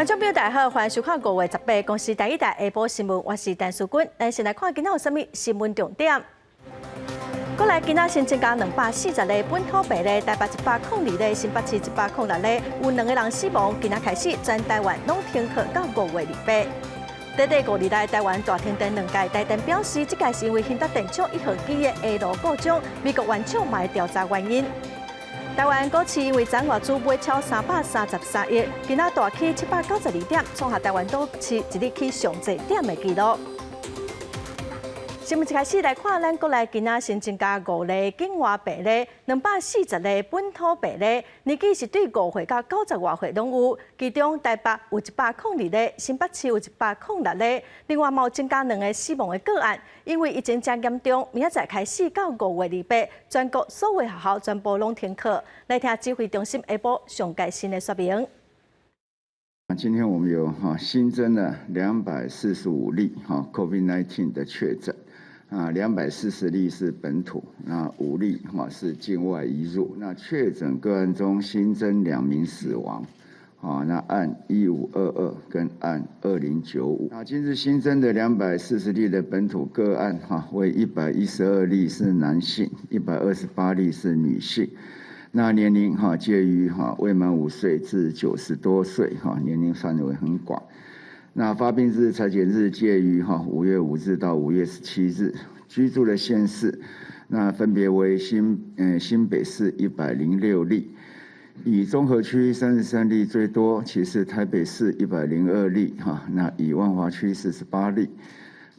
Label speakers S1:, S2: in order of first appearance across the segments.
S1: 观众朋友大家好，欢迎收看5月18公司第一台下晡新闻，我是陈淑君。咱先来看今仔有啥物新闻重点。过来今仔新增加240例本土病例，台北102例，新北市106例，有2个人死亡。今仔开始，全台湾拢停课到5月28。短短5日内，台湾大停电2届，台电表示，这届是因为兴达电厂1号机的下路故障，美国原厂嘛会调查原因。台湾股市因为昨外资买超333亿，今仔大起792点，创下台湾股市一日起上侪点的纪录。新闻一开始来看，咱国内今仔新增加5例境外病例，240例本土病例，年纪是对5岁到90外岁拢有，其中台北有102例，新北市有106例，另外嘛有增加2个死亡的个案，因为疫情真严重，明仔载开始到5月28，全国所有学校全部拢停课。来听指挥中心下晡上届新的说明。
S2: 今天我们有新增了245例COVID-19 的确诊。240例是本土，那5例是境外移入。那确诊个案中新增2名死亡，那按1522跟按2095。那今日新增的240例的本土个案，为112例是男性，128例是女性。那年龄介于未满5岁至90多岁，年龄范围很广。那发病日、采检日介于5月5日到5月17日，居住的县市，那分别为新北市106例，以中和区33例最多，其次台北市102例，那以万华区48例，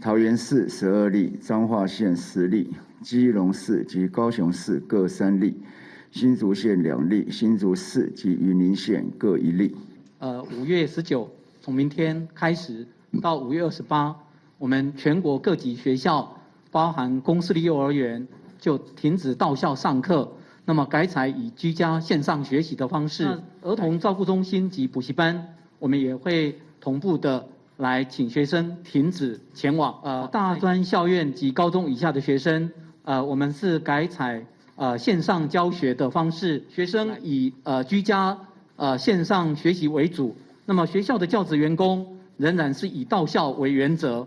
S2: 桃园市12例，彰化县10例，基隆市及高雄市各3例，新竹县2例，新竹市及云林县各1例。
S3: 5月19。从明天开始到5月28，我们全国各级学校，包含公私立幼儿园，就停止到校上课，那么改采以居家线上学习的方式。儿童照顾中心及补习班，我们也会同步的来请学生停止前往。大专校院及高中以下的学生，我们是改采线上教学的方式，学生以居家线上学习为主。那么学校的教职员工仍然是以到校为原则。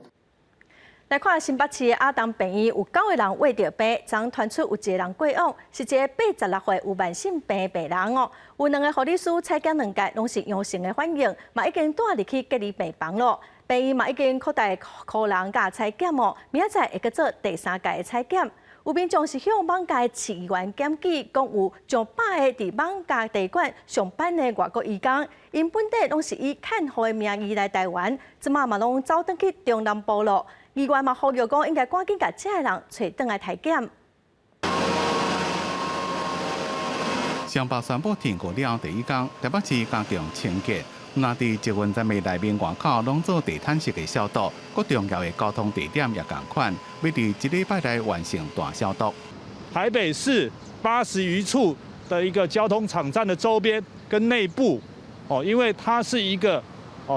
S1: 来看新北市的阿东病院有9个人胃着病，昨传出有1个人过往，是一个86岁有慢性病的病人哦。有2个护理师采检2届，拢是阳性的反应，嘛已经带入去隔离病房咯。病院嘛已经扩大可人甲采检哦，明仔载会去做第3届的采检。有民众是向网家市议员检举，讲有上百个伫网家地馆上班的外国移工，因本地拢是以看护的名义来台湾，即马嘛拢走转去中南部咯。议员嘛呼吁讲，应该赶紧甲这个人找转来体检。
S4: 上北宣布停课了第1天，台北市加强清洁。那伫集运站的内面外口拢做地毯式的消毒，各重要的交通地点也同款，要伫1礼拜内完成大消毒。
S5: 台北市80余处的一个交通场站的周边跟内部，因为它是一个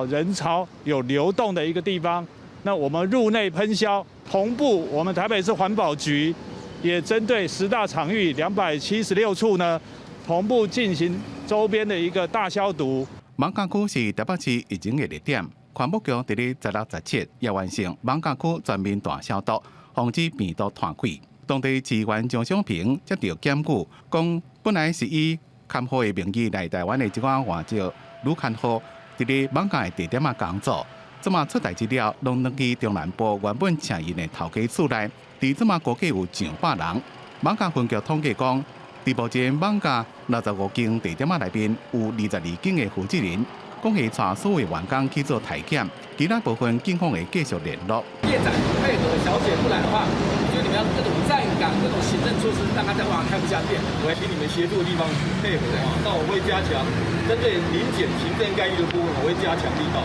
S5: 人潮有流动的一个地方，那我们入内喷消，同步我们台北市环保局也针对10大场域276处呢，同步进行周边的一个大消毒。
S4: 艋舺区是台北市疫情的热点，环保局伫咧16、17也完成艋舺区全面大消毒，防止病毒传开。当地市议员张小平接到检举，讲本来是以看护的名义来台湾的一寡外籍女看护，伫咧艋舺的地点工作，即马出代志了，拢转去中南部原本请因的头家厝内，伫即马估计有上百人。艋舺分局统计讲，伫目前艋舺65间地点内面有22间的负责人，讲会带所有员工去做体检，其他部分警方会继续联络。
S6: 业长配合小姐不来的话，我觉得你们要各种站岗、各种行政措施，让他在网上开不下店。我会请你们协助的地方去配合那我会加强针对临检行政干预的部分，我会加强力道。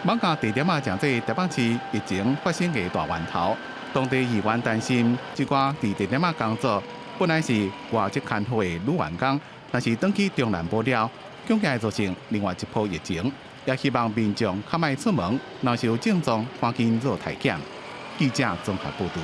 S4: 艋舺地点正在台北市疫情发生的大源头，当地议员担心这寡伫地点工作。本来是外籍看护的女员工，但是转去中南部了，恐怕会造成另外一波疫情。也希望民众较莫出门，若是有症状，赶紧做体检。记者综合报道。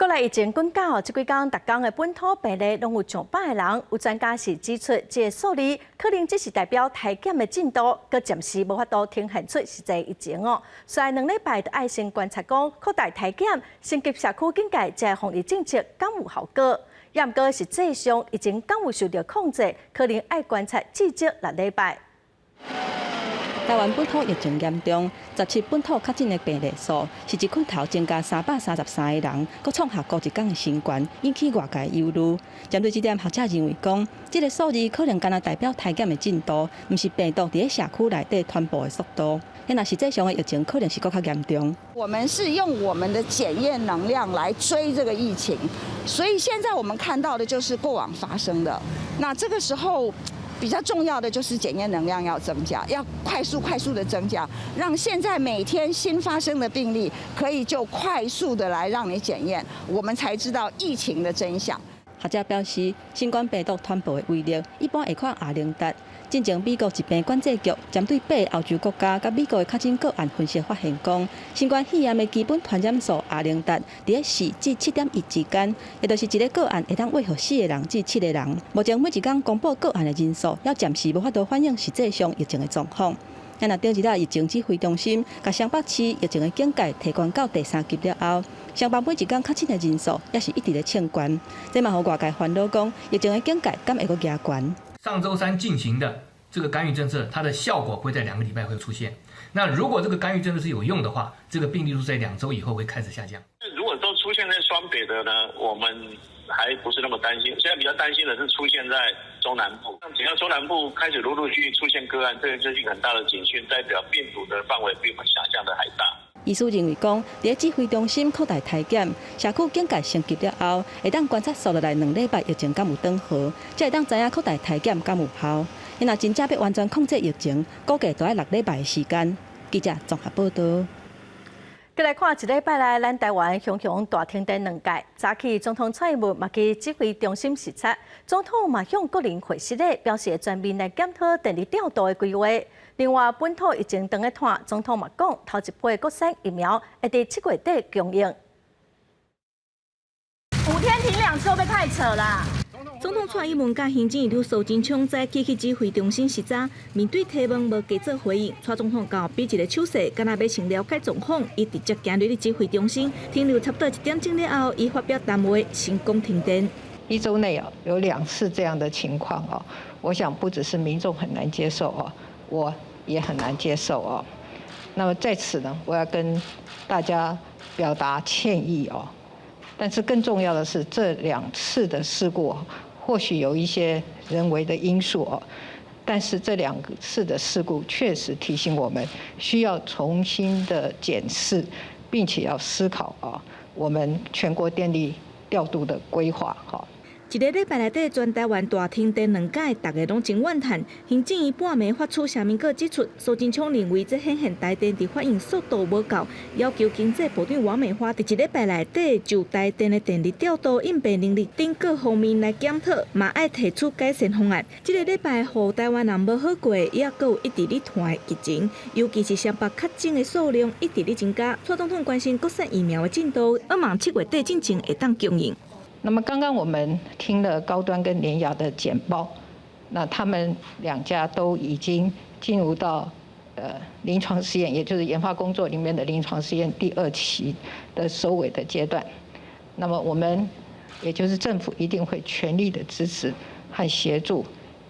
S1: 国内疫情滚到这几天，逐天的本土病例拢有上百个人。有专家是指出，这个数字可能只是代表体检的进度，佮暂时无法度呈现出实际疫情哦。所以2礼拜的爱心观察讲，扩大体检，升级社区警戒，这防疫政策敢有效果？也毋过实际上疫情敢有受到控制，可能要观察至少6礼拜。
S7: 台湾本土疫情严重，17本土确诊的病例数是一块头增加333个人，佮创下过一天的新高，引起外界忧虑。针对这点，学者认为讲，这个数字可能敢若代表体检的进度，毋是病毒伫社区内底传播的速度。那实际上的疫情可能是更加严重。
S8: 我们是用我们的检验能量来追这个疫情，所以现在我们看到的就是过往发生的。那这个时候，比较重要的就是检验能量要增加，要快速的增加，让现在每天新发生的病例可以就快速的来让你检验，我们才知道疫情的真相。
S7: 学者表示，新冠病毒传播的威力一般会看阿灵达。进前，美国疾病管制局针对8个欧洲国家甲美国的确诊个案分析发现，讲新冠肺炎的基本传染数阿灵达伫4至7.1之间，也就是一个个案会当危害4个人至7个人。目前每一天公布个案的人数，也暂时无法度反映实际上疫情的状况。那中日疫情指挥中心甲双北市疫情的警戒提悬到第3级了后，双北每一天确诊的人数也是一直咧升悬，这嘛互外界烦恼讲疫情的警戒敢会阁加悬。
S9: 上周3进行的这个干预政策，它的效果会在2个礼拜会出现。那如果这个干预政策是有用的话，这个病例数在2周以后会开始下降。
S10: 如果都出现在双北的呢，我们还不是那么担心。现在比较担心的是出现在中南部。只要中南部开始陆续出现个案，这是一个很大的警讯，代表病毒的范围比我们想象的还大。
S7: 医师认为讲，伫指挥中心扩大体检，社区警戒升级了后，会当观察接落来2礼拜疫情敢有转好，才会当知影扩大体检敢有效。因若真正要完全控制疫情，估计就要6礼拜的时间。记者综合报道。
S1: 再来看1礼拜来，咱台湾熊大停电2届。早起总统蔡英文嘛去指挥中心视察，总统嘛向各人会室内表示全面来检讨电力调度的规划。另外，本土疫情长咧拖，总统嘛讲头一批国产疫苗会伫7月底供应。5天停2次会不会太扯啦？
S11: 总统蔡英文甲行政院长苏贞昌在起指挥中心视察，面对提问无加做回应，蔡总统甲比一个手势，敢若要先了解状况，伊直接行入去指挥中心，停留差不多1点钟了后，伊发表谈话，先讲停电。
S12: 1周内有2次这样的情况哦，我想不只是民众很难接受哦，我也很难接受哦。那么在此呢，我要跟大家表达歉意哦。但是更重要的是，这2次的事故或许有一些人为的因素哦，但是这2次的事故确实提醒我们需要重新的检视，并且要思考啊，我们全国电力调度的规划哈。
S11: 1个礼拜内底，全台湾大停电2届，大家拢真怨叹。行政院半暝发出声明稿指出，苏贞昌认为这显现台电伫反应速度无够，要求经济部长王美花伫1礼拜内底就台电的电力调度、应变能力等各方面来检讨，嘛爱提出改善方案。1个礼拜，互台湾人无好过，也阁有一直咧拖的疫情，尤其是双北确诊的数量一直咧增加。蔡总统关心国产疫苗的进度，希望7月底进前会当供应。
S12: 那么刚刚我们听了高端跟联亚的简报，那他们2家都已经进入到临床试验，也就是研发工作里面的临床试验第2期的收尾的阶段。那么我们也就是政府一定会全力的支持和协助，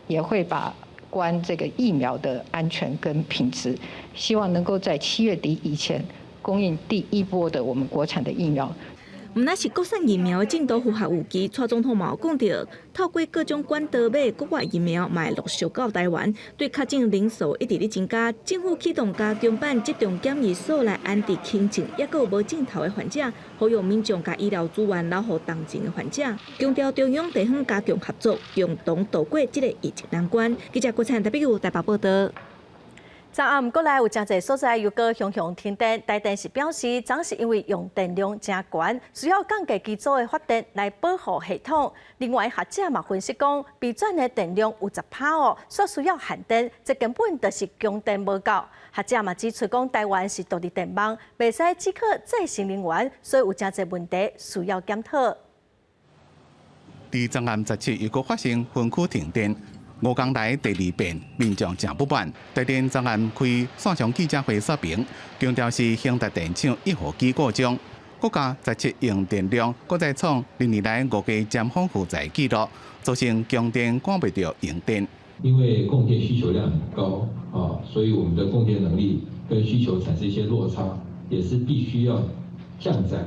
S12: 也会把关这个疫苗的安全跟品质，希望能够在7月底以前供应第1波的我们国产的疫苗。
S11: 毋那是国产疫苗的进度符合预期，蔡总统嘛有讲到，透过各种管道买国外疫苗，嘛会陆续到台湾。对确诊人数一直咧增加，政府启动加强版集中检疫所来安置轻症，也有无症头的患者，呼吁民众甲医疗资源留予重症的患者。强调中央地方加强合作，共同渡过这个疫情难关。记者郭灿 W 台北报道。
S1: 昨暗过来有真侪所在又搁熊熊停电，台电是表示，总是因为用电量真悬，需要降低机组的发电来保护系统。另外，学者嘛分析讲，备转的电量有10%哦，所需要限电，这根本就是供电无够。学者嘛指出讲，台湾是独立电网，袂使只靠再生能源，所以有真侪问题需要检讨。
S4: 伫昨暗17又搁发生分区停电。5天来第2遍，民众真不满。台电昨暗开线上记者会说明，强调是兴达电厂1号机故障，国家17用电量，搁再创2年来5个尖峰负载记录，造成供电赶不到用电。
S13: 因为供电需求量很高所以我们的供电能力跟需求产生一些落差，也是必须要降载。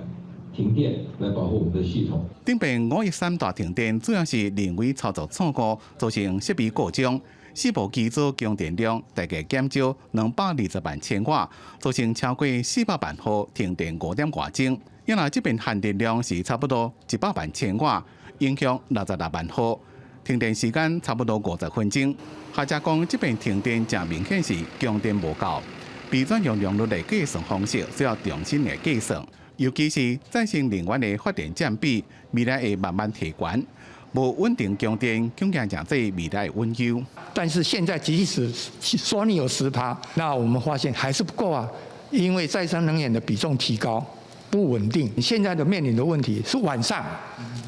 S13: 停电来保护我们的系统。
S4: 顶遍513大停电，主要是人为操作错误，造成设备故障。4部机组供电量大概减少220万千瓦，造成超过400万户停电5点外钟。因为这边限电量是差不多100万千瓦，影响66万户，停电时间差不多50分钟。学者讲，这边停电正明显是供电无够，备转用量率的计算方式需要重新来计算。尤其是再生能源的发电占比，未来会慢慢提高。无稳定供电，恐惊将这未来温忧。
S14: 但是现在即使说你有10%，那我们发现还是不够啊，因为再生能源的比重提高，不稳定。现在的面临的问题是晚上，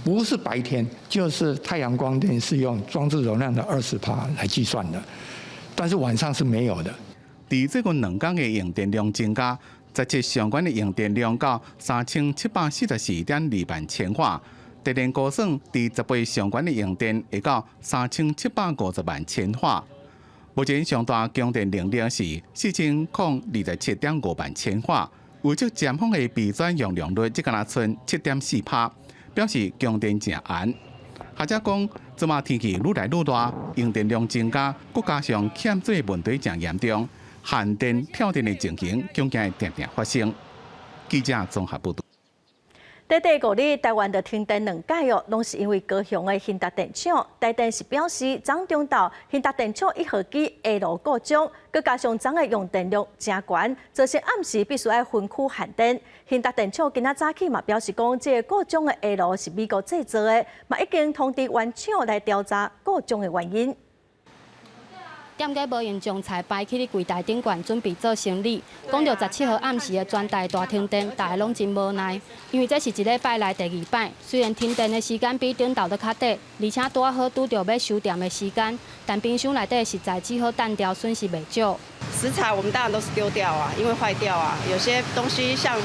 S14: 不是白天，就是太阳光电是用装置容量的20%来计算的，但是晚上是没有的。
S4: 伫这个2天的用电量增加。17相关的用电量到3744.2万千瓦，台电估算伫10月相关的用电会到3750万千瓦。目前上大供电能力是4027.5万千瓦，有足尖峰的备转用量率只敢若剩7.4%，表示供电正严。学者讲，即马天气愈来愈热，用电量增加，再加上欠水问题正严重。限电、跳电的情形，恐惊会常常发生。记者综合报道。
S1: 第5日，台湾的停电2届哦，拢是因为高雄的兴达电厂。台电是表示，昨中昼兴达电厂1号机下路故障，佮加上昨的用电量真悬，造成暗时必须要分区限电。兴达电厂今仔早起嘛表示讲，这个故障的下路是美国制造的，嘛已经通知原厂来调查故障的原因。
S15: 店家无用将菜摆去柜台顶悬，准备做生理。讲到17号暗时的全台大停电，大家拢真无奈，因为这是一礼拜来第2摆。虽然停电的时间比顶头都较短，而且拄好拄到要收店的时间，但冰箱内底食材只好单调，损失袂少。
S16: 食材我们当然都是丢掉啊，因为坏掉啊。有些东西像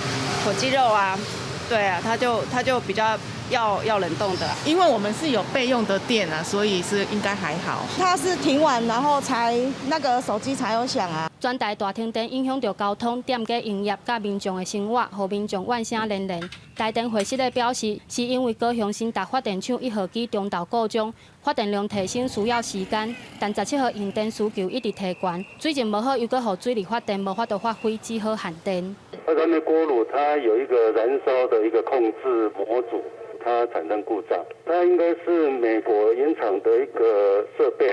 S16: 火鸡肉啊，对啊，它就比较。要冷冻的，
S17: 因为我们是有备用的电啊，所以是应该还好。
S18: 它是停完然后才那个手机才有响啊。
S15: 全台大停电影响到交通、店家营业甲民众的生活，互民众怨声连连。台电回息咧表示，是因为高雄兴达发电厂1号机中昼故障，发电量提升需要时间，但17号用电需求一直提悬，水情无好又搁互水力发电无法度发挥，只好限电。
S19: 那咱的锅炉它有一个燃烧的一个控制模组。它产生故障，它应该是美国原厂的一个设备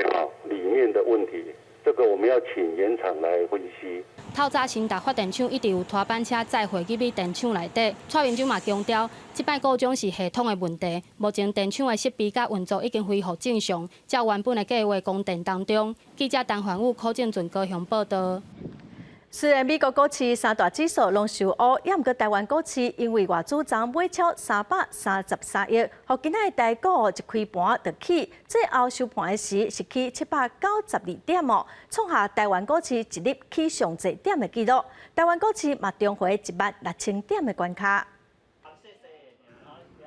S19: 里面的问题，这个我们要请原厂来分析。
S15: 透早兴达发电厂一直有拖班车载货入去电厂内底，蔡院长嘛强调，这摆故障是系统的问题。目前电厂的设备甲运作已经恢复正常，照原本的计划供电当中。记者陈焕武、柯建俊高雄报道。
S1: 虽然美国股市3大指数拢受压，也毋过台湾股市因为外资昨买超333亿，互今仔台股一开盘就起，最后收盘时是起792点哦，创下台湾股市一日起上侪点的纪录。台湾股市嘛重回16000点的关卡。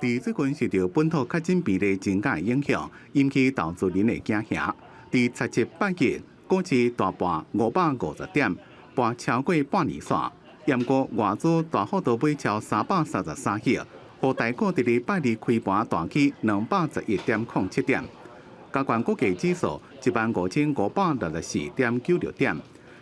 S4: 伫最近受到本土确诊比例增加的影响，引起投资人的惊吓。伫7、8日，股市大盘550点。盘超过半年线，也毋过外资大幅度买超333亿，互台股伫礼拜二开盘大起211.07点，加权国际指数15564.96点，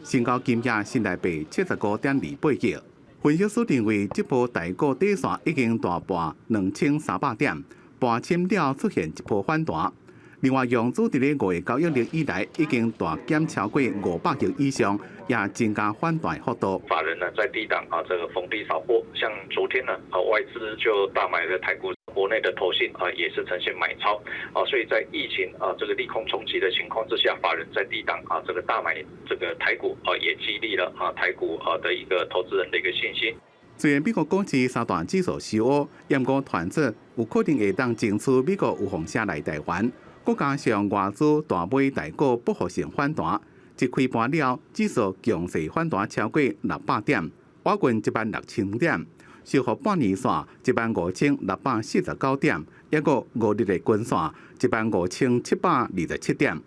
S4: 成交金额新台币75.28亿。分析师认为，这波台股底线已经大盘2300点，盘深了出现一波反弹。另外，用主伫咧5月9日以来，已经大减超过500亿以上，也增加反弹幅度。
S20: 法人呢在低档这个逢低扫货，像昨天呢外资就大买了台股。 国内的投信也是呈现买超所以在疫情这个利空冲击的情况之下，法人在低档这个大买这个台股也激励了台股的一个投资人的一个信心。
S4: 虽然美国股市三大指数收乌，不过团指有可能会当争取美国有风险来台湾，再加上外资大买台股报复性反弹，一开盘了指数强势反弹超过600点，挖近16000点。 收复半年线15649点，也个5日的均线15727点。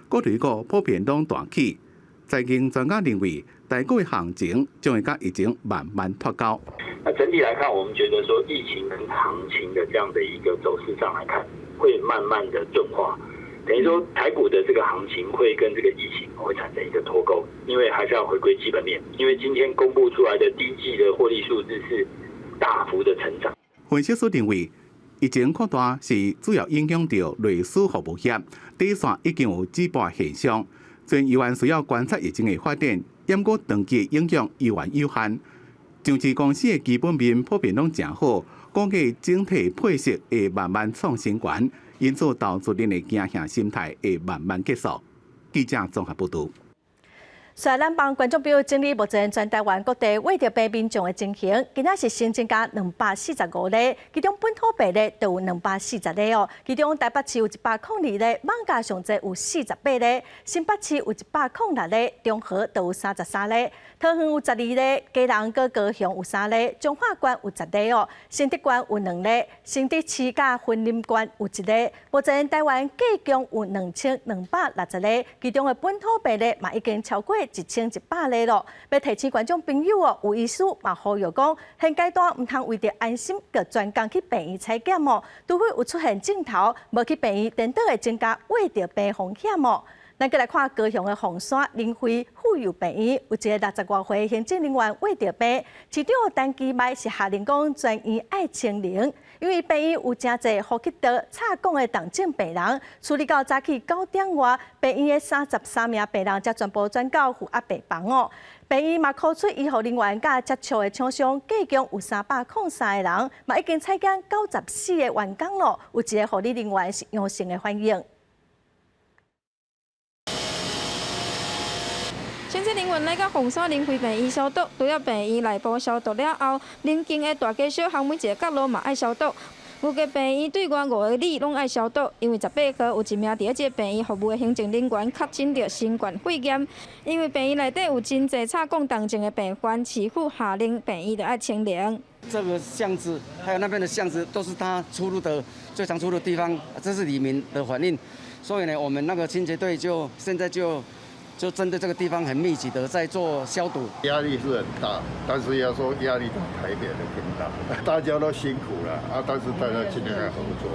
S4: 各类股普遍拢大起。财经专家认为，台股的行情将会甲疫情慢慢脱钩。
S21: 那整体来看，我们觉得说疫情跟行情的这样的一个走势上来看，会慢慢的钝化。等于说台股的这个行情会跟这个疫情会产生一个脱钩，因为还是要回归基本面。因为今天公布出来的第一季的获利数字是 大幅的成长。
S4: 分析师认为，疫情扩大是主要影响到类似服务业，第一线已经有止步现象，虽然依然需要观察疫情的发展，不过长期影响依然有限。上市公司的基本面普遍拢正好，估计整体配息会慢慢创新高，因此投资人的惊吓心态会慢慢结束。记者综合报道。
S1: 虽然咱帮观众朋友整理目前全台湾各地为着病民众的情形，今仔是新增加245例，其中本土病例就有240例哦。其中台北市有102例，艋舺上侪有48例，新北市有106例，中和就有33例，桃园有12例，基隆跟高雄有3例，彰化县有10例哦，新竹县有2例，新竹市甲云林县有1例。目前台湾计共有2260例，其中的本土病例嘛已经超过 1100例咯，要提醒观众朋友哦，有医师嘛呼吁讲，现阶段唔通为着安心，就专工去病院采检哦，除非有出现症头，无去病院，颠倒会增加为着病风险哦。咱再来看高雄的凤山林辉妇幼病院，有一个60多岁行政人员为着病，市长陈其迈是下令讲全院爱清零。 因为病院有真侪呼吸道插管的重症病人，处理到早起9点外，病院的33名病人才全部转到负压病房哦。病院嘛考出医护人员甲接触的厂商，计共有303个人，嘛已经采检94个员工咯，有一个护理人员是阳性的反应。
S22: 行政人员来到凤山林辉病院消毒，除了病院内部消毒了后，邻近的大街小巷每一个角落嘛爱消毒。5个病院对外5个里拢爱消毒，因为18号有一名伫这个病院服务的行政人员确诊着新冠肺炎。因为病院内底有真侪插管重症的病患，市府下令病院就爱清零。
S23: 这个巷子还有那边的巷子都是他出入的最常出入的地方，这是里民的反应。所以呢，我们那个清洁队现在就针对这个地方很密集的在做消毒，
S24: 压力是很大，但是要说压力大，台北的更大，大家都辛苦了但是大家尽量来合作。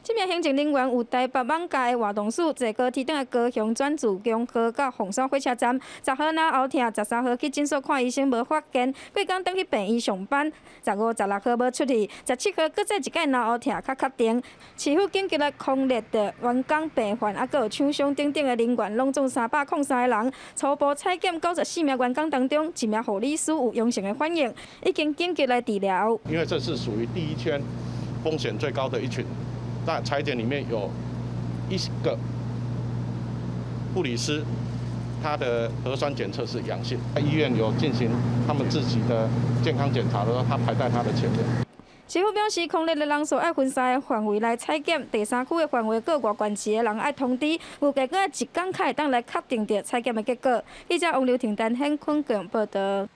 S22: 这名行政人员有台北艋舺的活动室，坐高铁等的高雄转自中和到凤山火车站。10号拿后痛，13号去诊所看医生无发现，过工转去病院上班。15、16号无出去，17号搁再一届拿后痛，较确定。市府紧急来控列的员工、病患，还有厂商等等的人员，拢总303个人。初步采检94名员工当中，1名护理师有阳性的反应，已经紧急来治疗。
S25: 因为这是属于第一圈风险最高的一群。 那采检里面有1个护理师，他的核酸检测是阳性，医院有进行他们自己的健康检查的时候，他排在他的前面。
S22: 市府表示，匡列的人数爱分3个范围来采检，第3区的范围各外县市的人爱通知，有结果1天才会当来确定着采检的结果。记者王刘婷、陈显坤共报道。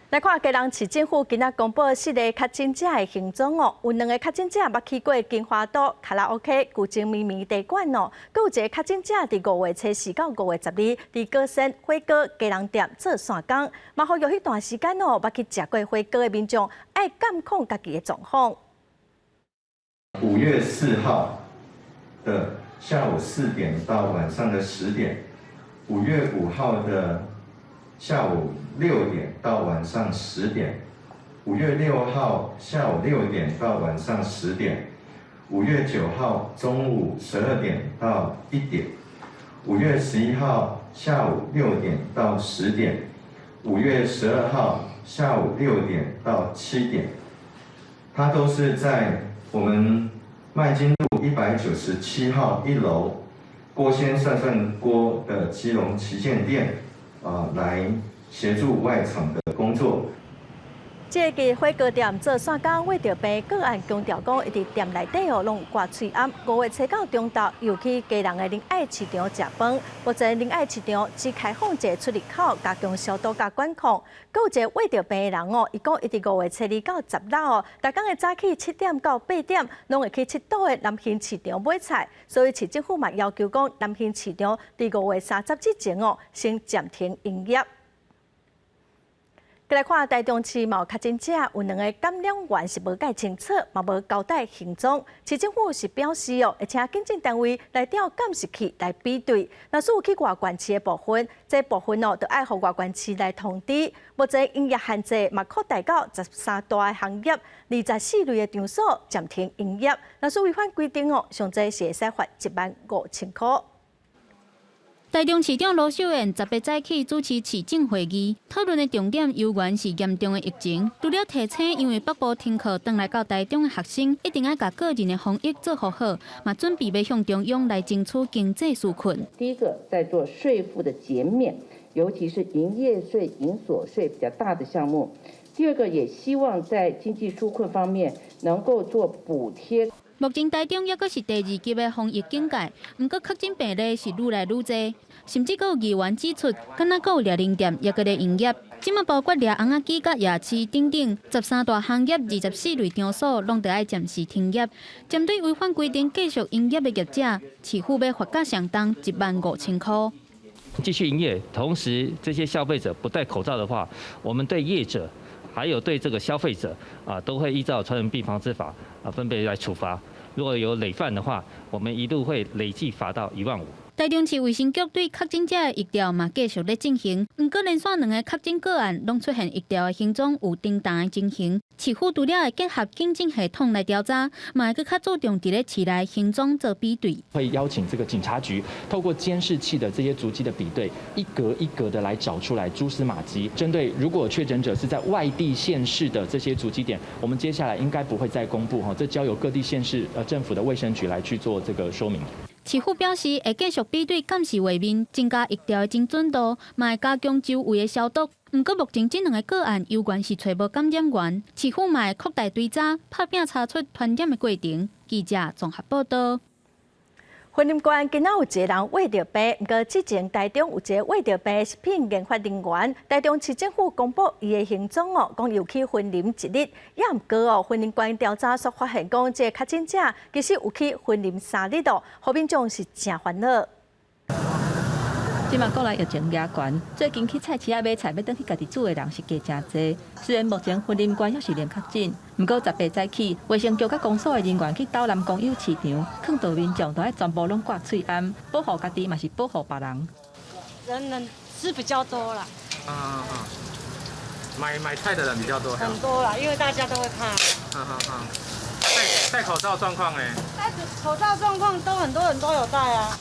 S1: 来看基隆市政府今仔公布4个确诊者的行踪哦，有2个确诊者捌去过金华岛卡拉 OK、古晋咪咪地馆哦，佮有一个确诊者伫5月4到5月12伫高山火锅鸡笼店做散工，嘛呼吁迄段时间哦，捌去食过火锅的民众爱监控家己的状况。
S26: 5月4号的下午4点到晚上的10点，5月5号的 下午6点到晚上10点，5月6号下午6点到晚上10点5月9号中午12点到1点，5月11号下午6点到10点，5月12号下午6点到7点，它都是在我们麦金路197号1楼锅鲜涮涮锅的基隆旗舰店来协助外场的工作。
S1: 这个火锅店做线工为着病个案强调讲，伊伫店内底拢挂喙暗。5月初9中昼又去家人的仁爱市场食饭，目前仁爱市场只开放一个出入口，加强消毒加管控。佫有一个为着病的人伊讲伊伫5月初2到16逐工的早起7点到8点，拢会去七堵的南兴市场买菜。所以市政府嘛要求讲，南兴市场伫5月30之前先暂停营业。来看台中市嘛有确诊者有2个感染源是无解清楚，嘛无交代行踪。市政府是表示会请检检单位来调监视器来比对。若是有去外县市的部分，这部分就要互外县市来通知。目前营业限制嘛扩大到13大的行业，24类的场所暂停营业。若是违反规定上济是会使罚15000块。
S2: 台中市长罗秀燕18早起主持市政会议，讨论的重点有关是严重的疫情。除了提醒，因为北部停课回来到台中的学生，一定要把个人的防疫做好，嘛准备要向中央来争取经济纾困。
S3: 第一个，在做税负的减免，尤其是营业税、营所税比较大的项目。第二个，也希望在经济纾困方面能够做补贴。
S2: 目前台中也阁是第2级的防疫警戒，不过确诊病例是愈来愈多，甚至阁有议员指出，敢若阁有掠零店也阁咧营业。即马包括掠红仔鸡、甲夜市等等13大行业、24类场所，拢得爱暂时停业。针对违反规定继续营业的业者，市府要罚价相当15000块。
S5: 继续营业，同时这些消费者不戴口罩的话，我们对业者还有对这个消费者都会依照传染病防治法分别来处罚。如果有累犯的话，我们一度会累计罚到15000。
S2: 台中市卫生局对确诊者的疫调嘛继续咧进行，不过连续2个确诊个案拢出现疫调的行踪有停档的情形。市府除了会结合警政系统来调查，嘛会更较注重伫咧市内行踪做比对。
S6: 会邀请这个警察局透过监视器的这些足迹的比对，一格一格的来找出来蛛丝马迹。针对如果确诊者是在外地县市的这些足迹点，我们接下来应该不会再公布这交由各地县市政府的卫生局来去做这个说明。
S2: 市府表示会继续比对监视画面，增加疫调的精准度，嘛会加强周围的消毒。不过目前这2个个案有关是找无感染源，市府嘛会扩大追查，拍拼查出传染的过程。记者综合报道。
S1: 云林县今仔有一个人胃着病，不过之前台中有一个胃着病的食品研发人员，台中市政府公布伊的行踪讲又去云林1日，也毋过云林县调查所发现讲，这个确诊者其实有去云林3日后民众是真烦恼。
S7: 即马国内疫情压悬，最近去菜市仔买菜要转去家己煮的人是加真侪。虽然目前云林县还是零确诊，不过18早起，卫生局甲公所的人员去斗南公有市场，看到民众都爱全部拢挂喙暗，保护家己嘛是保护别人。
S8: 人是比较多啦。
S9: 买菜的人比较多。
S8: 很多啦，因为大家都会怕。
S9: 戴口罩状况呢？
S8: 戴口罩状况都很多人都有戴啊。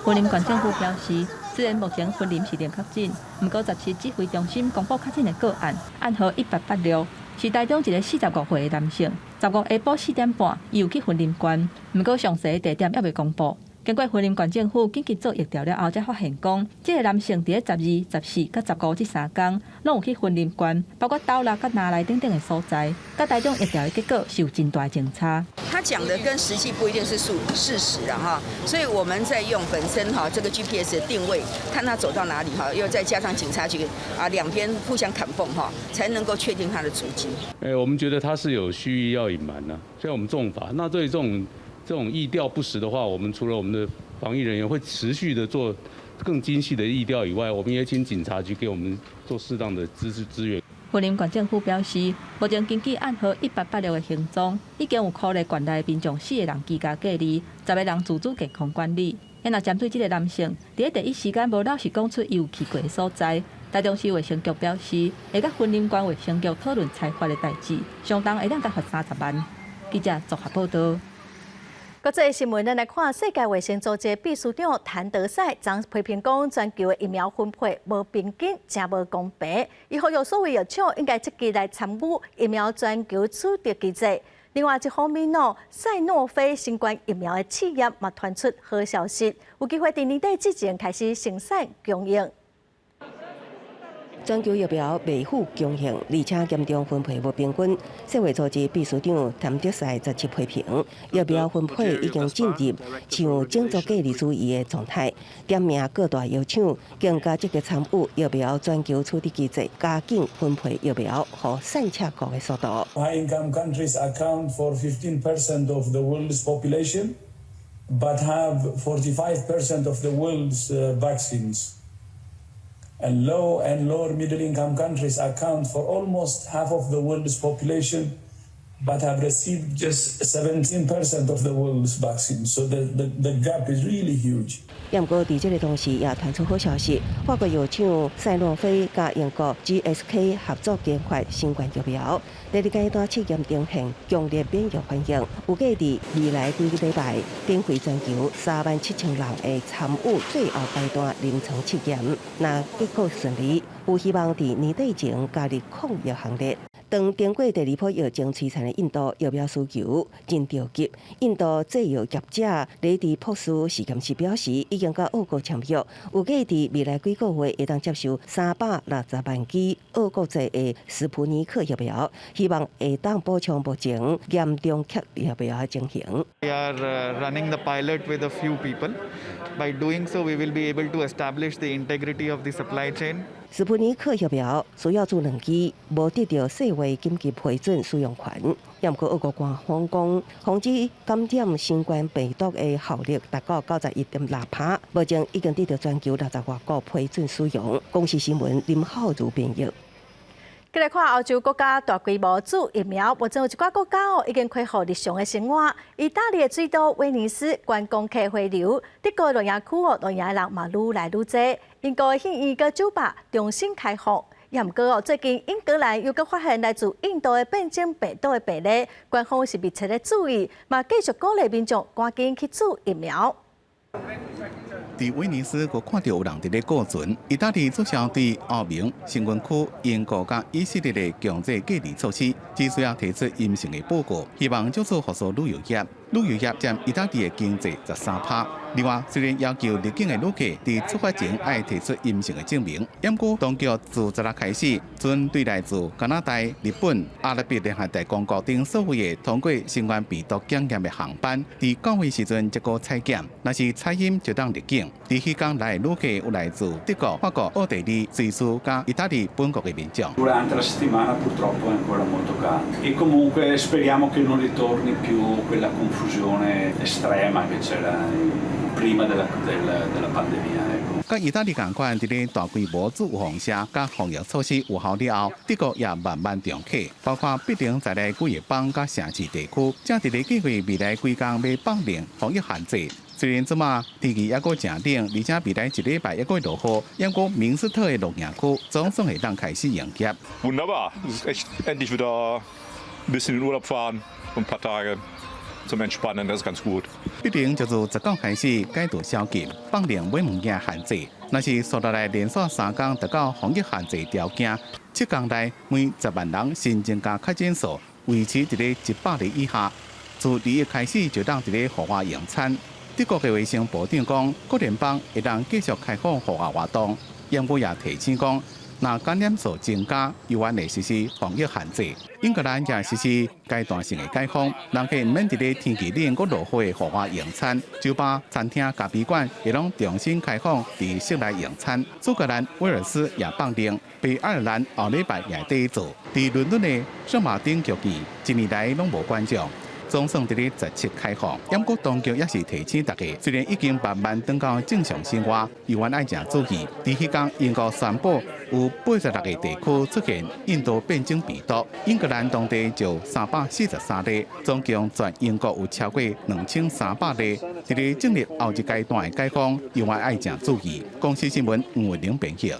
S7: 云林县政府表示，虽然目前云林是零确诊，不过17指挥中心公布确诊的个案，暗号186，是台中一个45岁的男性。15下晡4点半，伊有去云林县，不过详细的地点还未公布。经过云林县政府紧急做疫调了后，才发现讲，这个男性伫12、14、甲15这3天，拢有去云林县，包括斗六、甲拿来等等的所在，甲台中疫调的结果是有真大的警差。
S27: 他讲的跟实际不一定是事实啊哈，所以我们在用本身这个 GPS 的定位，看他走到哪里又再加上警察局两边互相砍缝才能够确定他的足迹。
S28: 我们觉得他是有蓄意要隐瞒呢，所以我们重罚。那对这种疫调不实的话，我们除了我们的防疫人员会持续的做更精细的疫调以外，我们也请警察局给我们做适当的资源。
S7: 云林县政府表示，目前根据暗号186的行踪，已经有鼓励县内民众4个人居家隔离，10个人自主健康管理。也若针对这个男性，伫第一时间无老实讲出伊有去过的所在，台中市卫生局表示，会甲云林县卫生局讨论裁罚的代志，相当会当甲罚30万。记者综合报道。
S1: 国际新闻，咱来看世界卫生组织秘书长谭德赛昨批评讲，全球的疫苗分配无平均，真无公平。伊呼吁所有药厂应该积极来参与疫苗全球取得机制。另外一方面赛诺菲新冠疫苗的企业嘛传出好消息，有机会伫年底之前开始生产供应。
S10: 全球疫苗未符公平，而且严重分配不平均。世卫组织秘书长谭德赛则批评，疫苗分配已经进入像种族隔离主义的状态，点名各大药厂更加积极参与疫苗全球取得机制，加紧分配疫苗和散切国的速度。
S11: High-income countries account for 15% of the world's population, but have 45% of the world's vaccines. And low and lower middle income countries account for almost half of the world's population, but have received just 17% of the world's vaccines. So the gap is really huge.
S10: 不过，在这个同时，也传出好消息，法国药厂赛诺菲甲英国 GSK 合作研发新冠疫苗，第二阶段试验呈现强烈免疫反应，有计伫未来几个礼拜，并会全球37000人会参与最后阶段临床试验。若结果顺利，有希望伫年底前加入抗疫行列。当经过第二波疫情摧残的印度疫苗需求真着急，印度制药业者雷迪珀斯实验室表示，已经甲俄国签约，有计伫未来几个月会当接受360万剂俄国製的斯普尼克疫苗，希望會當補充目前嚴重缺疫苗的情形。
S12: We are running the pilot with a few people. By doing so, we will be able to establish the integrity of the supply chain.
S10: 斯普尼克疫苗需要做2劑，無得到世衛緊急批准使用權。不過，俄國官方講，防止感染新冠病毒的效力達到91.6%，目前已經得到全球60多國批准使用。公視新聞林浩如編譯。
S1: 再來看歐洲國家大規模注疫苗，目前有一寡國家已經恢復日常嘅生活。意大利嘅水都威尼斯觀光客回流，德國諾亞區諾亞人嘛愈來愈多。英國嘅戲院個酒吧重新開放，也毋過最近英格蘭又閣發現來自印度嘅變種病毒嘅病例，官方是密切咧注意，嘛繼續鼓勵民眾趕緊去注疫苗。
S4: 在威尼斯，我看到有人伫咧過船。意大利取消對歐盟、成員區、英國甲以色列的強制隔離措施，只需要提出陰性的報告，希望借助復甦旅遊業。旅遊業佔意大利的經濟13%。另外，雖然要求入境的旅客在出發前要提出陰性的證明，不過當局自10日開始，針對來自加拿大、日本、阿拉伯聯合大公國等所有的通過新冠病毒檢驗的航班，在到位時陣一個採檢，若是採陰就當入境。在期間來的旅客有來自德國、法國、奧地利、瑞士加意大利本國的民眾。
S13: Durante la settimana purtroppo è ancora molto caldo e comunque speriamo che non ritorni più quella confusione estrema che c'era prima della pandemia.
S4: 甲意大利共款，伫咧大規模自防車甲防疫措施有效了後，德國也慢慢重啟，包括必定在內幾個邦甲城市地區，正伫咧計劃未來幾工要放零防疫限制。雖然即馬天氣抑閣正冷，而且未來一禮拜抑閣落雨，不過明斯特的諾亞區總算會當開始營業。
S14: Wunderbar, es ist echt endlich wieder ein bisschen in Urlaub fahren, ein paar Tage zum Entspannen, das ist ganz gut.
S4: 必定就自19開始解除宵禁，放零買物件限制。若是數落來連續3天達到防疫限制條件，7天內每10萬人新增加確診數維持伫咧100例以下。自2月開始就當伫咧戶外用餐。德國嘅衛生部長講，各聯邦會當繼續開放戶外活動，不過也提醒講，若感染數增加，又還會實施防疫限制。英格蘭也實施階段性嘅解封，人客唔免伫咧天氣冷閣落雨嘅戶外用餐，酒吧、餐廳、咖啡館亦攏重新開放伫室內用餐。蘇格蘭、威爾斯也放零，北愛爾蘭後禮拜也第一做。伫倫敦嘅聖馬丁劇院，一年來攏無觀眾。總算伫咧17開放，不過當局也是提醒大家，雖然已經慢慢回到正常生活，又還愛正注意。在迄天，英國宣布有86個地區出現印度變種病毒，英格蘭當地就343例，總共全英國有超過2300例。伫咧進入後一階段的解放，又還愛正注意。公視新聞吳文玲編輯。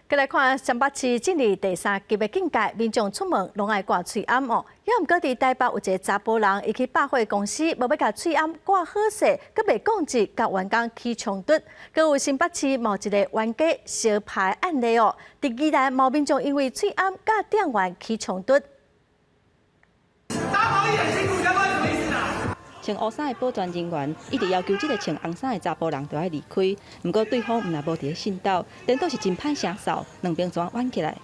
S1: 再来看新北市进入第3级的警戒，民众出门拢爱挂喙罨哦。也毋过伫台北有一个查甫人，伊去百货公司，无要甲喙罨挂好势，佮袂讲字，甲员工起冲突。佮有新北市某一个冤家烧牌案例哦，伫宜兰某民众因为喙罨甲店员起冲突。
S7: 穿黑衫的保全人员一直要求这个穿红衫的查甫人就要离开，不过对方毋但无伫咧信道，颠倒是真歹声扫，两边全挽起来。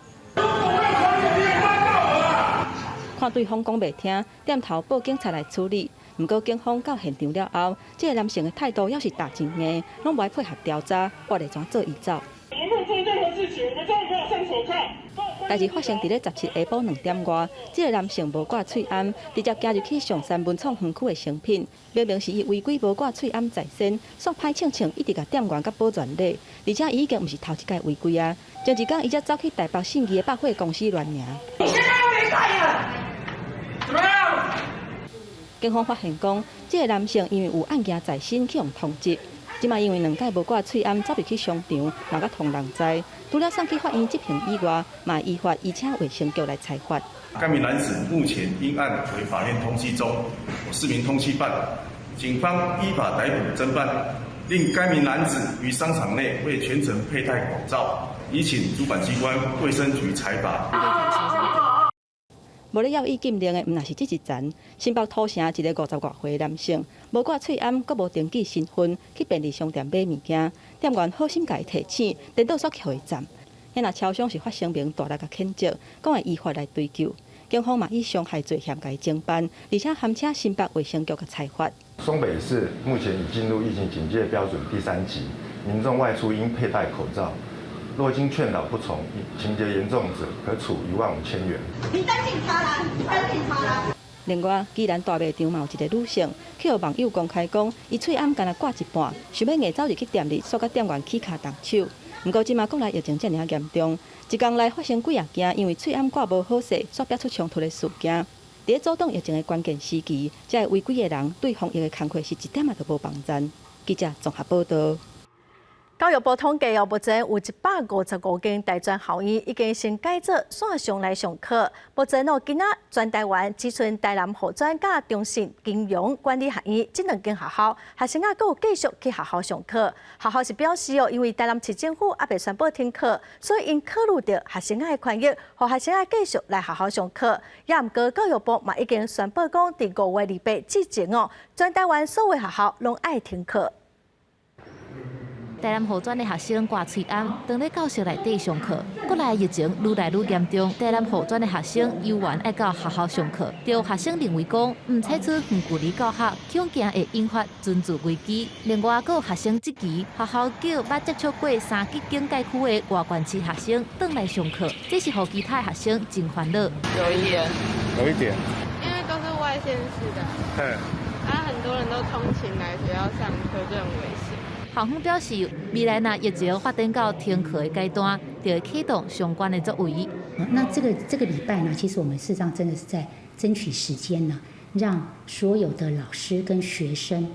S7: 看对方讲袂听，点头报警察来处理。不过警方到现场了后，这个男性的态度要是打真硬，拢无配合调查，我来怎做移走。代志发生伫咧17下晡2点外，这个男性无挂喙罨，直接行入去上山文创园区的成品，明明是伊违规无挂喙罨在身，煞歹请一直甲店员甲保全勒，而且伊已经毋是头一届违规啊。前一天伊才走去台北信义的百货公司乱赢。警方发现讲，这个男性因为有案件在身去用通缉。即卖因为2届无挂喙罨，走入去商场，闹甲同人知。除了送去法院执行以外，嘛依法移请卫生局来裁罚。
S15: 该名男子目前因案为法院通缉中，有4名通缉犯，警方依法逮捕侦办，令该名男子于商场内未全程佩戴口罩，已请主管机关卫生局裁罚。
S7: 无咧要伊禁令的，毋但是这一层。新北土城一个50多岁的男性，无挂喙罨，阁无登记身份，去便利商店买物件，店员好心甲伊提醒，颠倒煞扣伊站。迄若超商是发声明大力甲谴责，讲会依法来追究。警方嘛以伤害罪嫌甲伊侦办，而且函请新北卫生局甲裁罚。
S16: 双北市目前已进入疫情警戒标准第3级，民众外出应佩戴口罩。若经劝导不从，情节严重者可处15000元。你等警察来，你等警察来。
S7: 另外，宜兰大卖场嘛有一个女性，去互网友公开讲，伊喙罨敢若挂一半，想要硬走入去店里，煞甲店员起骹动手。不过，即马国内疫情遮尔严重，一天内发生几啊件因为喙罨挂无好势，煞逼出冲突的事件。伫咧阻挡疫情的关键时期，这个违规的人对防疫的工作是一点仔都无帮衬。记者综合报道。
S1: 教育部统计目前有155间大专校院已经先改做线上来上课。目前今仔全台湾只剩台南护专甲中信金融管理学院这2间学校，学生佫有继续去学校上课。学校是表示因为台南市政府还未宣布停课，所以因考虑到学生的权益，和学生继续来学校上课。也毋过教育部嘛已经宣布讲，伫5月28之前全台湾所有学校拢爱停课。
S2: 台南护专的学生挂喙罨，当咧教室内底上课。国内疫情愈来愈严重，台南护专的学生有缘爱到学校上课，就学生认为讲，唔采取远距离教学，恐惊会引发专注危机。另外，有学生质疑学校叫捌接触过3级警戒区的外县市学生转来上课，这是互其他学生真烦恼。
S17: 有一点，
S18: 因为都是外县市的，很多人都通勤来学校上课，就很危险。
S2: 校方表示，未来若疫情发展到停课的阶段，就会启动相关的作为。
S19: 那这个礼拜呢，其实我们事实上真的是在争取时间呢，让所有的老师跟学生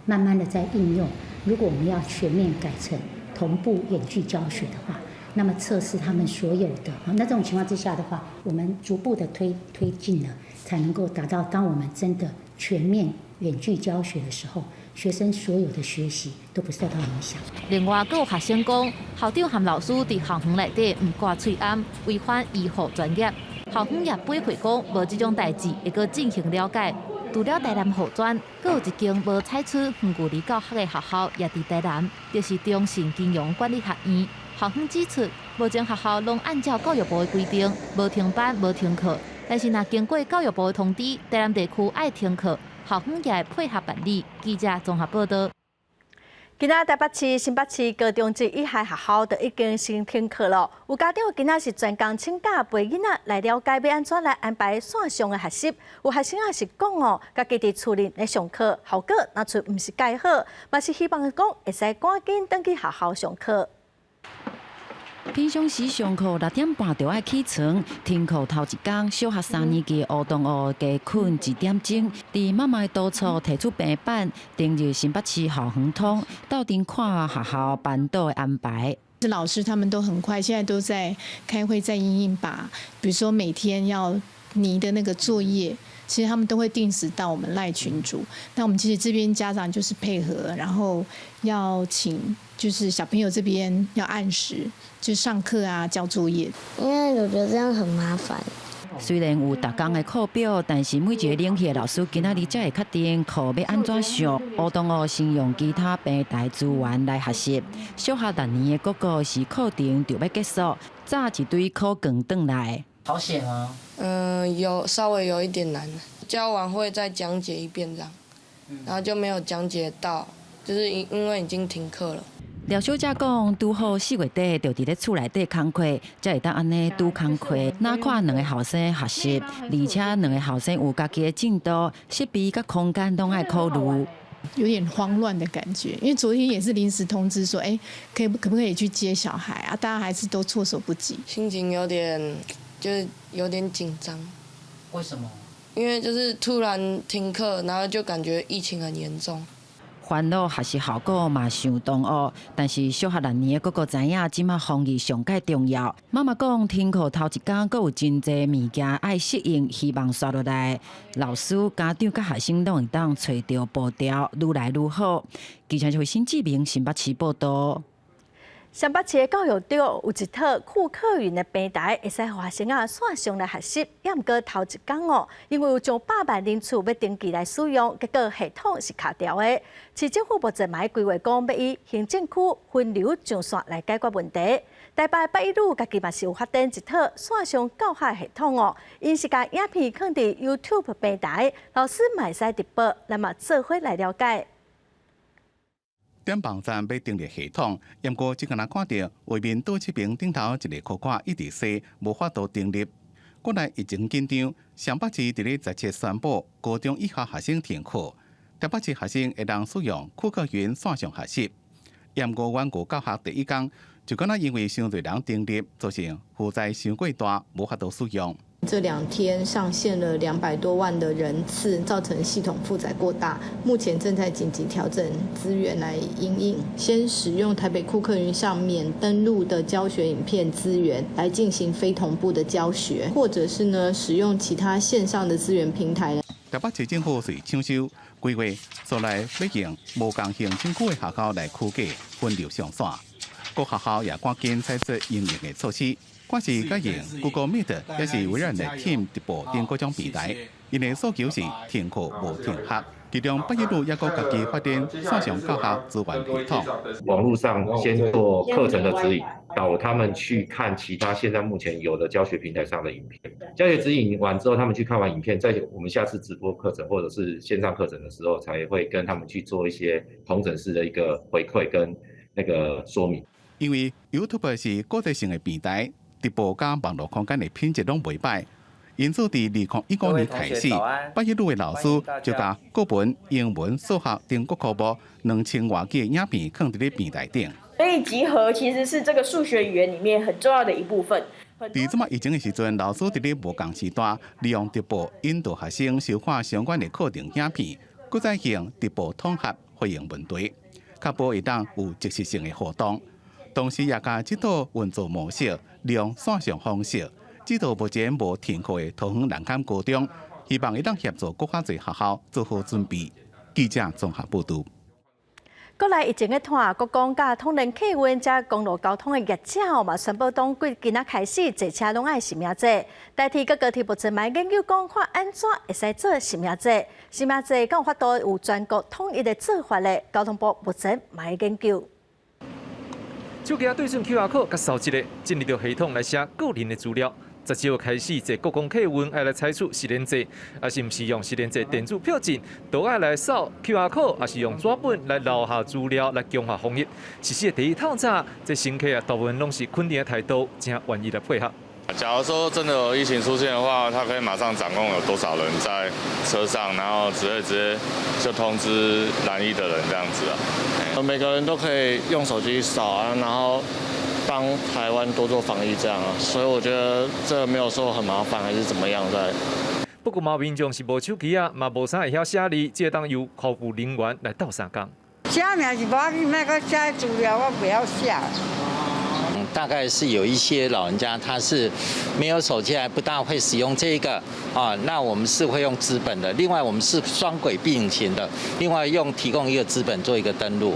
S19: 慢慢的在应用。如果我们要全面改成同步远距教学的话，那么测试他们所有的那这种情况之下的话，我们逐步的推进呢，才能够达到当我们真的全面远距教学的时候，学生所有的学习都不受到影响。
S2: 另外，还有学生讲，校长和老师伫校园内底唔挂喙罨，违反医护专业。校方也回馈讲，无这种代志会阁进行了解。除了台南护专，阁有一间无采取远距离教学的学校，也伫台南，就是中信金融管理学院。校方指出，目前学校拢按照教育部的规定，无停班、无停课。但是若经过教育部的通知，台南地区爱停课，校方也会配合办理。记者综合报道。
S1: 今仔台北市、新北市高中及以下学校都已经先停课了。有家长今仔是专工请假陪囡仔来了解要安怎来安排线上的学习。有学生也是讲家己伫厝里来上课，效果若出毋是介好，嘛是希望讲会使赶紧登去学校上课。
S20: 平常时上课6点半就要起床，停课头一天，小学3年级的吴同学加困1点钟，伫妈妈督促提出平板，登入新北市校园通，到店看学校班导的安排。
S3: 老师他们都很快，现在都在开会，在因应把，比如说每天要拟的那个作业，其实他们都会定时到我们赖群组。那我们其实这边家长就是配合，然后要请就是小朋友这边要按时就上课啊，交作业。
S17: 因为我觉得这样很麻烦。
S20: 虽然有逐工的课表，但是每一个领域的老师今仔日才会确定课要安怎上。乌东哦，先用其他平台资源来学习。小学6年的哥哥是课程就要结束，早一堆课卷转来。
S21: 好写吗？
S18: 有稍微有一点难，教完会再讲解一遍这样，然后就没有讲解到，就是因为已经停课了。
S20: 廖小姐讲，拄好4月底就伫咧厝内底工课，才会当安尼拄工课。哪看2个后生学习，而且2个后生有家己的进度，设备甲空间拢爱考虑。
S3: 有点慌乱的感觉，因为昨天也是临时通知说，可不可以去接小孩啊？大家还是都措手不及，
S18: 心情就是有点紧张。
S21: 为什么？
S18: 因为就是突然停课，然后就感觉疫情很严重。
S20: 烦恼学习效果嘛相同哦，但是小学6年的哥哥知影，即马防疫上介重要。妈妈讲，停课头一天，阁有真侪物件爱适应，希望刷落来。老师、家长甲学生拢会当找到步调，愈来愈好。记者就新志明新北市报道。
S1: 新北市的教育局有一套酷课云的平台，会使学生线上来学习。也毋过头一天哦，因为有上100万人次要登记来使用，结果系统是卡掉的。市政府目前嘛规划讲要以行政区分流上线来解决问题。台北北一路家己嘛是有发展一套线上教学系统哦，因是将影片放伫 YouTube 平台，老师嘛会使直播，咱嘛做伙来了解。
S4: 点网站要订立系统，不过只敢看到画面倒1边顶头一个裤褂一直洗，无法度订立。国内疫情紧张，新北市伫咧17宣布高中以下学生停课，台北市学生会当使用酷课云线上学习。不过远古教学第一天，就敢因为伤侪人订立，造成负债伤过大，无法度使用。
S3: 这2天上线了200多万的人次，造成系统负载过大，目前正在紧急调整资源来因应。先使用台北酷课云上面登录的教学影片资源来进行非同步的教学，或者是呢使用其他线上的资源平台。
S4: 台北市政府是抢修规划，所来要用无共行政区的学校来区隔分流上线，各学校也赶紧采取应用的措施。我是甲用 Google Meet， 也是微软的 Team 直播等各种平台，因的诉求是停课无停学。其中北一路也搁家己发展线上教学资源系统。
S22: 网络上先做课程的指引，导他们去看其他现在目前有的教学平台上的影片。教学指引完之后，他们去看完影片，在我们下次直播课程或者是线上课程的时候，才会跟他们去做一些统整式的一个回馈跟那个说明。
S4: 因为 YouTube 是国际性的平台。直播加网络空间的品质拢袂歹，因此伫2019年开始，北一路的老师就把国文、英文、数学等各科目2000多集的影片放伫咧平台顶。
S23: 所以集合其实是这个数学语言里面很重要的一部分。
S4: 伫这么疫情的时阵，老师伫咧无共时段，利用直播引导学生收看相关的课程影片，搁再用直播统合回应问题，确保会当有即时性的活动。同时也甲这套运作模式利用线上方式，指导目前无停课的桃园南坎高中，希望会当协助更较侪学校做好准备。记者综合报道。
S1: 国内疫情的团，国公甲通联客运加公路交通的业者嘛，宣布当季今仔开始坐车拢爱实名制，代替各高铁目前嘛研究讲看安怎会使做实名制，实名制敢有法度有全国统一的做法咧？交通部目前嘛在研究。
S24: 手机对准 QR code， 甲扫一个，进入到系统来写个人的资料。17号开始，坐国公客运爱来采取实联制，还是毋是用实联制电子票证，都爱来扫 QR code， 还是用纸本来留下资料来强化防疫。实施的第一套早，这乘客大部分拢是肯定的态度，真愿意来配合。
S25: 假如说真的有疫情出现的话，他可以马上掌控有多少人在车上，然后直接就通知蓝衣的人这样子啊。
S26: 每个人都可以用手机扫啊，然后帮台湾多做防疫这样啊，所以我觉得这没有说很麻烦还是怎么样在。
S24: 不过，民众是无手机啊，嘛无啥会晓写字，只会当由客服人员来斗相共。
S29: 写名是无要紧，莫搁写资料，我袂晓写。
S5: 大概是有一些老人家他是没有手机，还不大会使用这个啊，那我们是会用资本的。另外，我们是双轨并行的，另外提供一个资本做一个登录。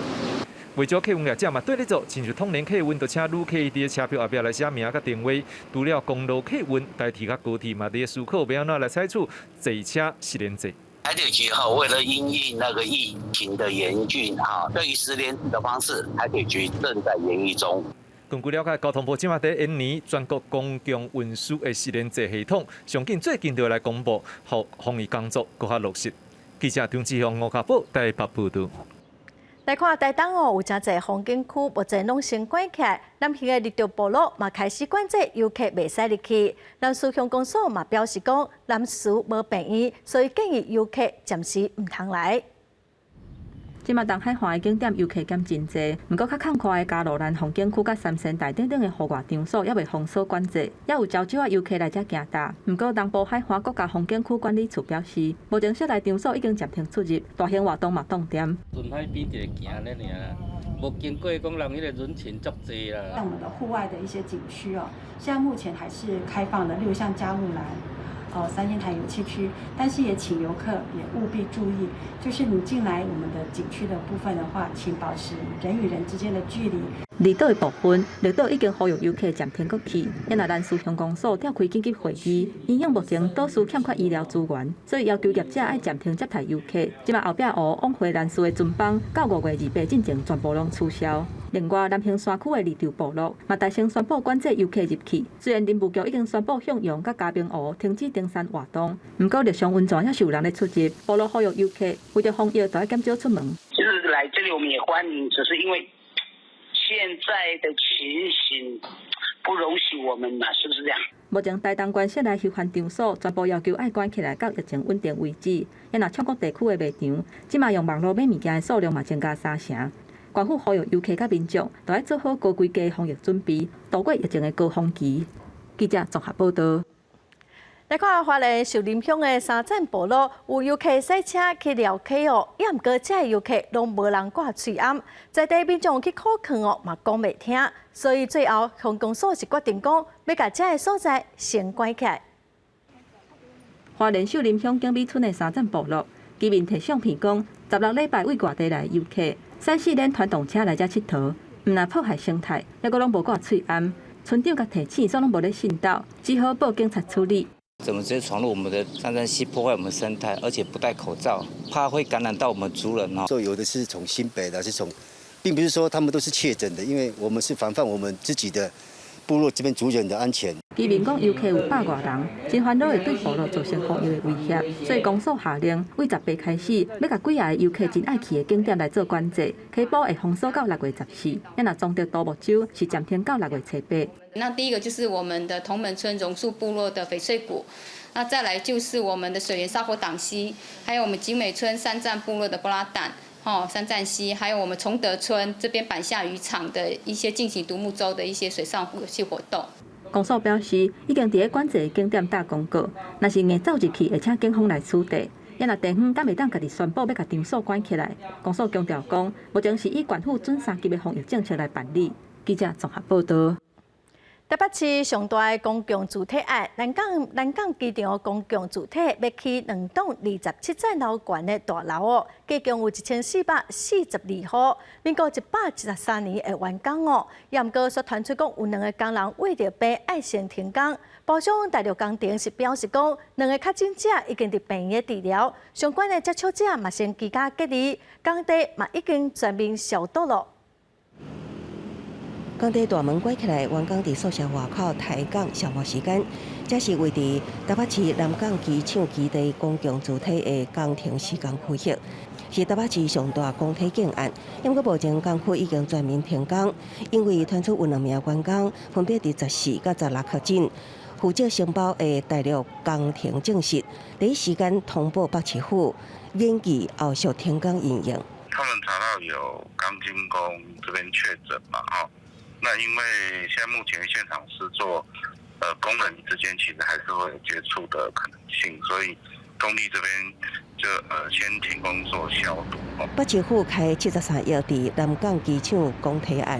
S24: 为咗客运业者嘛对咧做，亲像通联客运，就请旅客伫车票后壁来写名甲定位。除了公路客运，代替甲高铁嘛，伫思考要安怎来采取坐车实联制。
S6: 台铁局为了因应那个疫情的严峻对于实联制的方式，台铁局正在研议中。
S24: 根据了解，交通部即马在明年全国公共运输的实联制系统，上近最近就来公布，互防疫工作搁较落实。记者张志雄、吴家宝台北报道。
S1: 来看台东有真侪风景区目前拢先关起来，南溪的立潮部落嘛开始管制游客袂使入去。南市乡公所嘛表示讲，南市无病院，所以建议游客暂时唔通来。
S8: 即马东海岸的景点游客减真济，不过较坎坷的嘉罗兰风景区、甲三仙台等等的户外场所，也未封锁管制，也有较少啊游客来遮行踏。不过东部海岸国家风景区管理处表示，目前室内场所已经暂停出入，大型活动嘛冻点。
S9: 顺海边一个行咧尔，无经过讲人迄个人群足济啦。
S11: 像我们的户外的一些景区哦，现在目前还是开放的，例如像嘉木兰。三仙台游憩区，但是也请游客也务必注意，就是你进来我们的景区的部分的话，请保持人与人之间的距离。
S8: 离岛的部分，绿岛已经呼吁游客暂停过去，因为南市乡公所召开紧急会议，因应目前岛市欠缺医疗资源，所以要求业者爱暂停接待游客。即马后壁湖往回南市的船班，到5月28进前全部拢取消。另外，南兴山区的立潮部落嘛，大声宣布管制游客入去。虽然林务局已经宣布向阳甲嘉明湖停止登山活动，不过日常温泉也是有人咧出入。部落呼吁游客为着防疫，都要减少出门。
S6: 就是来这里我们也欢迎，只是因为现在的情形不容许我们嘛，是不是这样？
S8: 目前台东县室内休闲场所全部要求爱关起来，到疫情稳定为止。因若全国地区的卖场，即马用网络买物件的数量嘛增加3成。官府呼吁游客甲民众，都要做好高规格防疫准备，度过疫情的高峰期。记者综合报道。
S1: 来看花莲寿林乡的三站部落，有游客驶车去撩客哦，也毋过这游客拢无人挂喙罨，在地民众去靠劝哦，嘛讲袂听，所以最后乡公所是决定讲，要甲这个所在先关起来。
S8: 花莲寿林乡景美村的三站部落，居民摕相片讲，16礼拜为外地来游客。驶4辆传动车来遮佚佗，毋但破坏生态，还阁拢无挂喙罨。村长甲提醒，所拢无咧信道，只好报警察处理。
S12: 怎么直接闯入我们的三山溪，破坏我们生态，而且不戴口罩，怕会感染到我们族人哦。
S27: 有的是从新北的，是从，并不是说他们都是确诊的，因为我们是防范我们自己的部落这边族人的安全。
S8: 居民讲游客有100多人，真烦恼会对部落造成防疫的威胁，所以公所下令，为18开始，要甲几下游客真爱去的景点来做管制，溪埔会封锁到6月14，若中德独木舟是暂停到6月7。
S28: 那第一个就是我们的同门村榕树部落的翡翠谷，那再来就是我们的水源沙坡党溪，还有我们景美村三站部落的布拉旦。三站溪，还有我们崇德村这边板下渔场的一些进行独木舟的一些水上游戏活动。
S8: 公所表示，已经伫管制景点打公告，若是硬走入去，会请警方来处理。因若地方敢袂当家己宣布要甲场所关起来，公所强调讲，目前是以县府准3级的防疫政策来办理。记者综合报道。台北市上大的公共主体案，南港机场公共主体要起2栋27层楼高的大楼哦，计共有1442户，民国113年会完工哦。也毋过，却传出讲有2个工人为着病爱先停工。部长大陆工程是表示讲，2个确诊者已经伫病院治疗，相关的接触者嘛先居家隔离，工地嘛已经全面消毒了。
S10: 工地大门关起来，员工伫宿舍外口抬杠消磨时间。这是位伫台北市南港机场基地公共主体的工程施工区域，是台北市上大工体建案。因过目前工区已经全面停工，因为传出有2名员工分别伫14甲16确诊。负责承包的大陆工程证实，第一时间通报北市府，延期后续停工营运。
S29: 他们查到有钢筋工这边确诊嘛，那因为现在目前现场施作，工人之间其实还是会有接触的可能性，所以工地这边就先停工做消毒。
S10: 北市府开73亿伫南港机场工体案，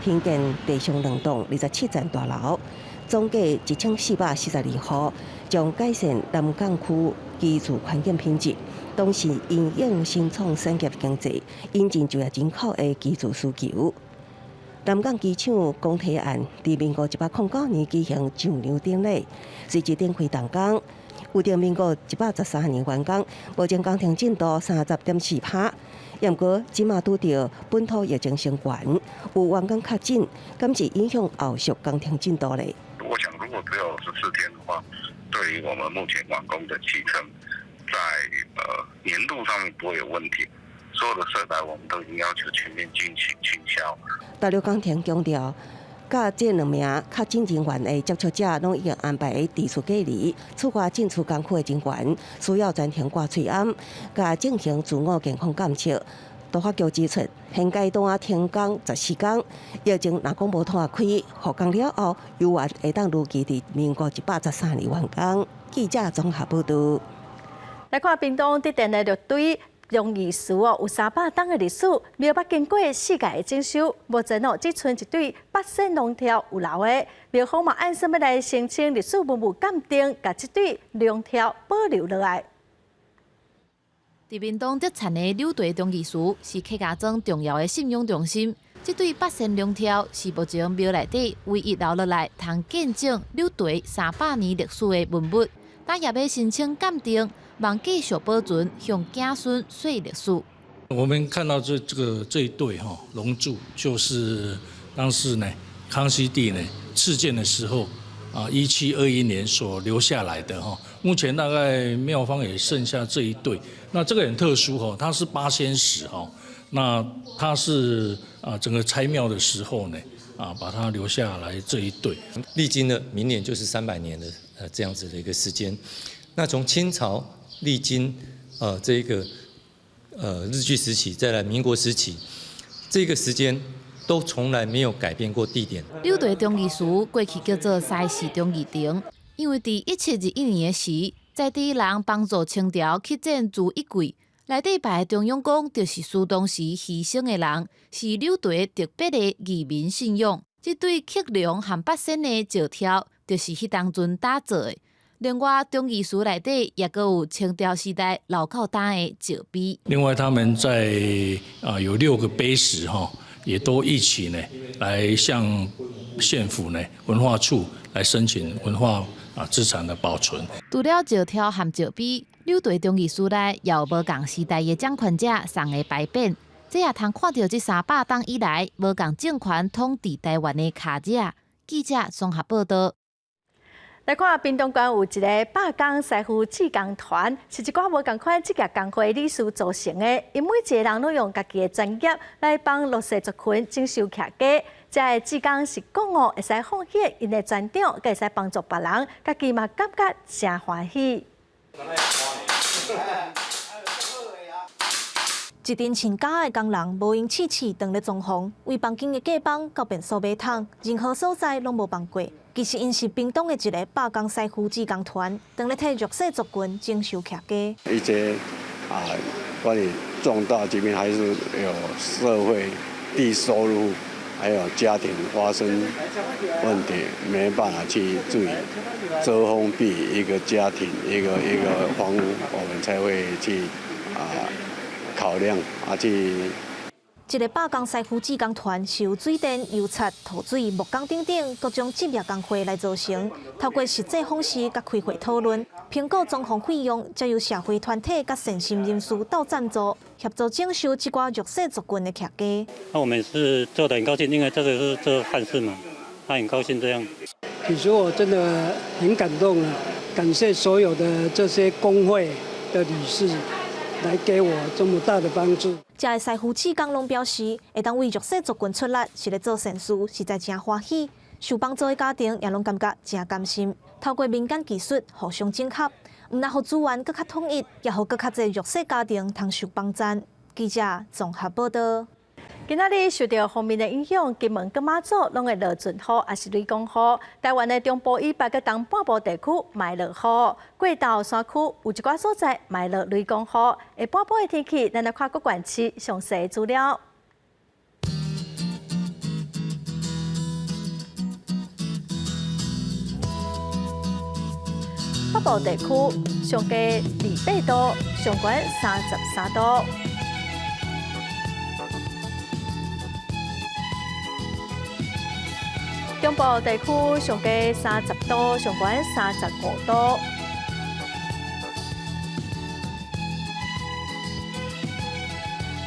S10: 兴建地上2栋27层大楼，总价1442户，将改善南港区居住环境品质，同时应用新创产业经济，引进就业人口的居住需求。南港机场公提案伫民国109年举行上梁典礼，随即展开动工。预定民国113年完工，目前工程进度30.4%。不过，即马拄到本土疫情升悬，有完工较紧，敢是影响后续工程进度嘞？
S29: 我想，如果只有14天的话，对于我们目前完工的期程，在年度上面不会有问题。所有的设备我们都已经要求全面进行清销。
S10: 大陆工程强调，甲这2名较紧人员的接触者，拢已经安排在地处隔离。此外，进出工区的人员需要暂停挂喙罨，甲进行自我健康监测。都发局指出，现阶段停工14天，疫情若讲无拖开，复工了后，有缘会当如期伫民国113年完工。记者综合报道。
S1: 来看屏东伫电的绿堆。龙义祠有300档的历史，庙捌经过世界的整修，目前只剩一对8仙龙条有留的。庙方嘛按什么来申请历史文物鉴定，把这对龙条保留落来。
S2: 伫屏东特产的柳地中义祠是客家庄重要的信仰中心。这对8仙龙条是目前庙内底唯一留落来通见证柳地300年历史的文物。当也要申请鉴定。望继续保存，向子孙说历史。
S7: 我们看到这一对龙柱，就是当时呢康熙帝呢赐建的时候1721年所留下来的目前大概庙方也剩下这一对。那这个很特殊它是8仙石那它是整个拆庙的时候呢把它留下来这一对。
S13: 历经了明年就是300年的这样子的一个时间。那从清朝。历经这个日据时期，再来民国时期，这个时间都从来没有改变过地点。
S2: 柳地中义祠过去叫做西市中义亭，因为伫1721年时，在地人帮助清朝去建筑一柜，内底摆中央讲就是苏东时牺牲的人，是柳地特别的义民信仰。这对刻龙和8仙的石条，就是迄当阵打造的。另外，中义祠内底也阁有清朝时代老靠单的石碑。
S7: 另外，他们在有6个碑石也都一起呢来向县府呢文化处来申请文化资产的保存。
S2: 除了石条和石碑，柳地中义祠内也有无共时代的掌权者送的牌匾，这也通看到这300档以来无共政权统治台湾的卡者。记者综合报道。
S1: 来看屏东县有一个8工师傅志工团，是一寡无共款职业工会理事组成的，因每一个人都用家己的专业来帮弱势族群整修客家。这志工是讲会使奉献因的专长，会使帮助别人，家己嘛感觉真欢喜。
S14: 一阵请假的工人无用试试当咧装潢，为房间的隔板到便所马桶，任何所在拢无放过。其实因是屏东的一个8工师傅志工团，当咧替弱势族群整修客家。
S15: 一些关于重大疾病，还是有社会低收入，还有家庭发生问题，没办法去注意遮风避雨一个家庭一个房屋，我们才会去考量去。
S14: 一个8工师傅志工团是由水电、油漆、土水、木工等等各种职业工会来组成，透过实际方式甲开会讨论，评估装潢费用，再由社会团体甲善心人士斗赞助，协助整修这寡弱势族群的客家。
S16: 那我们是做得很高兴，因为这个是做汉事嘛，他很高兴这样。
S17: 其实我真的很感动了，感谢所有的这些工会的理事。来给我这么大的帮助。
S14: 这个师傅志工拢表示，会当为弱势族群出力，是咧做善事，实在真欢喜。受帮助的家庭也拢感觉真甘心。透过民间技术互相整合，唔但互资源更较统一，也互更较侪弱势家庭通受帮赞。记者综合报道。
S1: 今仔日受到方面的影响，金门跟马祖拢会落尽雨，也是雷公雨。台湾的中部以北跟东半部地区卖落雨，过道山区有一寡所在卖落雷公雨。下半部的天气，咱来看各县市详细资料。部地区上低28度，上悬33度。中部地区上低30度，上悬35度。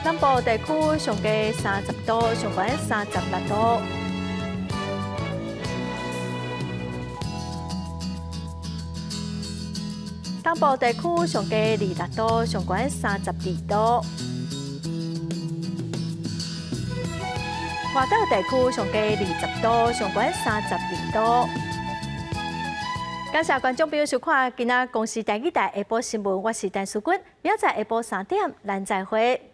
S1: 南部地区上低30度，上悬36度。东部地区上低26度，上悬32度。外岛地区上低20度，上悬32度。感谢观众朋友收看今仔公视第2台下晡新闻，我是陈淑君，明仔下晡3点，咱再会。